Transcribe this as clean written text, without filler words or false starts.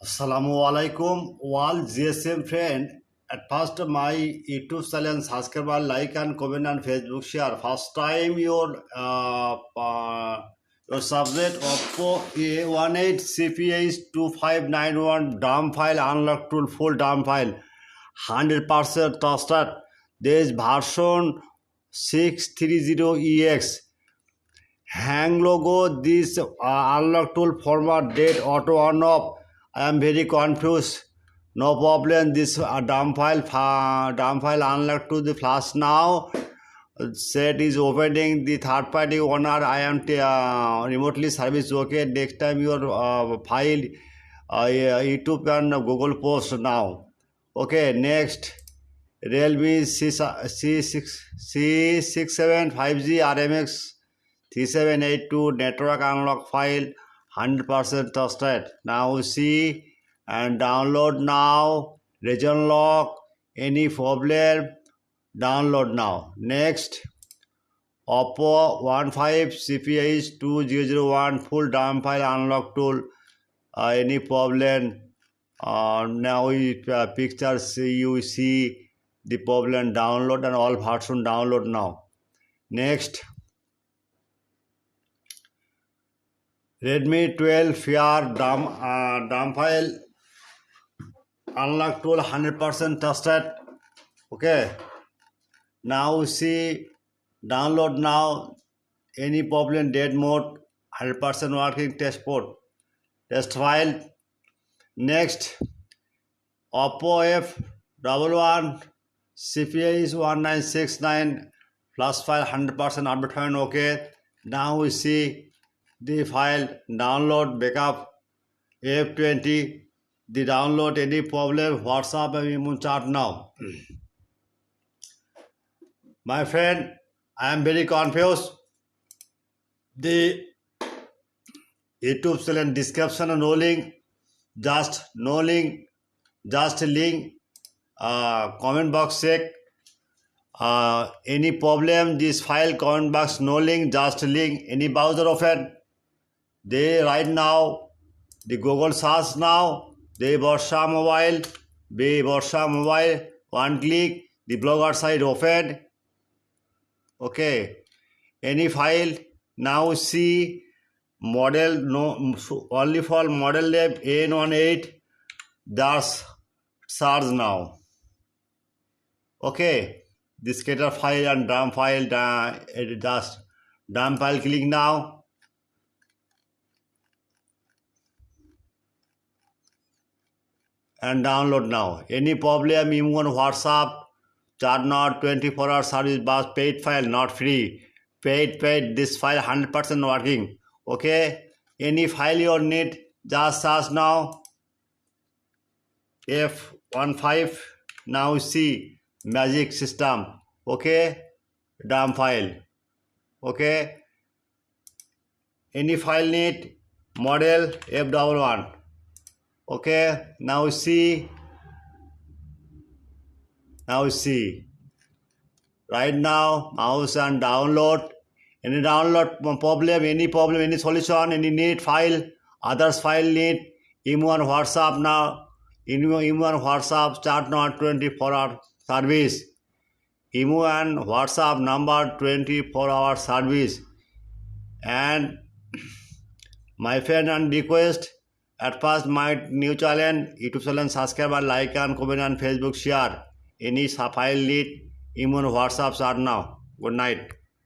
Assalamualaikum, all GSM friend. At first, my YouTube channel subscribe, like and comment on Facebook share. First time your subject Oppo A11 CPH2591 dump file unlock tool full dump file 100% trusted. This version 630EX. Hang logo, this unlock tool format date auto on off. I am very confused. No problem. This dump file unlock to the flash now. Set is opening the third party owner. I am remotely service. Okay. Next time your file YouTube and Google post now. Okay. Next. Realme C6750 RMX 3782 network unlock file 100% trusted. Now see and download now. Region lock. Any problem? Download now. Next, Oppo F11 CPH2001 full dump file unlock tool. Any problem? Now pictures you see the problem. Download and all version download now. Next. Redmi 12 FR dump file unlock tool 100% trusted. Okay. Now see download now. Any problem dead mode 100% working test test file. Next Oppo F11 CPH1969 plus file 100% update file. Okay. Now we see the file download backup F20. The download any problem WhatsApp and immune chat now. My friend, I am very confused. The YouTube channel description no link, just no link, just link. Comment box check. Any problem this file comment box no link, just link. Any browser open. They right now the Google search now. They Borsa mobile. One click. The blogger site open. Okay. Any file now see model no only for model name N18. That's search now. Okay. This scatter file and dump file. Just dump file click now. And download now. Any problem, even WhatsApp, chat not 24 hour service bus paid file, not free. Paid, this file 100% working. Okay. Any file you need, just search now. F15. Now see magic system. Okay. Dump file. Okay. Any file need, model F11. Okay, now see right now mouse and download. Any download problem, any solution, any need file, others file need, email and WhatsApp now, email and WhatsApp chat not 24 hour service, email and WhatsApp number 24 hour service. And my friend and request, at first my new channel, YouTube channel subscribe and like and comment on Facebook share. Any file need, email WhatsApp start now. Good night.